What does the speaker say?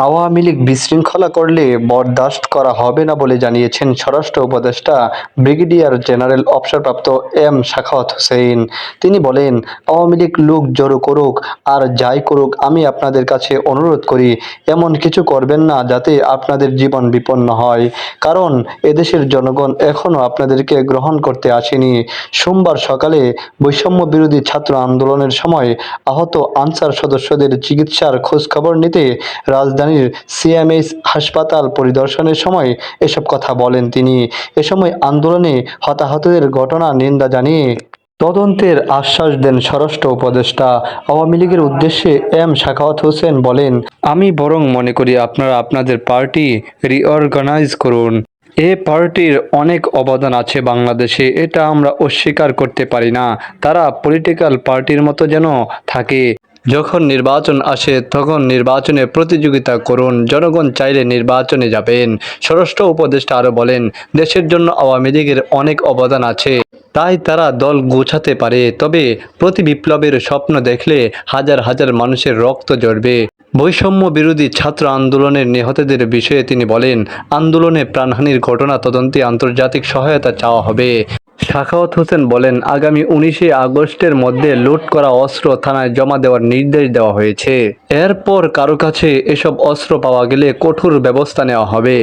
আওয়ামী লীগ বিশৃঙ্খলা করলে বরদাস্ত করা হবে না বলে জানিয়েছেন স্বরাষ্ট্র উপদেষ্টা ব্রিগেডিয়ার জেনারেল অবসরপ্রাপ্ত এম সাখাওয়াত হোসেন। তিনি বলেন, আওয়ামী লীগ লোক জড়ো করুক আর যাই করুক, আমি আপনাদের কাছে অনুরোধ করি এমন কিছু করবেন না যাতে আপনাদের জীবন বিপন্ন হয়, কারণ এদেশের জনগণ এখনও আপনাদেরকে গ্রহণ করতে আসেনি। সোমবার সকালে বৈষম্য বিরোধী ছাত্র আন্দোলনের সময় আহত আনসার সদস্যদের চিকিৎসার খোঁজখবর নিতে রাজধানীর সিএমএইচ হাসপাতাল পরিদর্শনের সময় এসব কথা বলেন তিনি। এ সময় আন্দোলনে হতাহতদের ঘটনার নিন্দা জানিয়ে তদন্তের আশ্বাস দেন স্বরাষ্ট্র উপদেষ্টা। আওয়ামী লীগের উদ্দেশ্যে এম সাখাওয়াত হোসেন বলেন, আমি বরং মনে করি আপনারা আপনাদের পার্টি রিঅর্গানাইজ করুন। এ পার্টির অনেক অবদান আছে বাংলাদেশে, এটা আমরা অস্বীকার করতে পারি না। তারা পলিটিক্যাল পার্টির মতো যেন থাকে। যখন নির্বাচন আসে তখন নির্বাচনে প্রতিযোগিতা করুন, জনগণ চাইলে নির্বাচনে যাবেন। স্বরাষ্ট্র উপদেষ্টা আরও বলেন, দেশের জন্য আওয়ামী লীগের অনেক অবদান আছে, তাই তারা দল গোছাতে পারে। তবে প্রতি বিপ্লবের স্বপ্ন দেখলে হাজার হাজার মানুষের রক্ত ঝরবে। বৈষম্য বিরোধী ছাত্র আন্দোলনের নিহতদের বিষয়ে তিনি বলেন, আন্দোলনে প্রাণহানির ঘটনা তদন্তে আন্তর্জাতিক সহায়তা চাওয়া হবে। সাখাওয়াত হোসেন বলেন, আগামী 19 আগস্টের মধ্যে লুট করা অস্ত্র থানায় জমা দেওয়ার নির্দেশ দেওয়া হয়েছে। এরপর কারো কাছে এসব অস্ত্র পাওয়া গেলে কঠোর ব্যবস্থা নেওয়া হবে।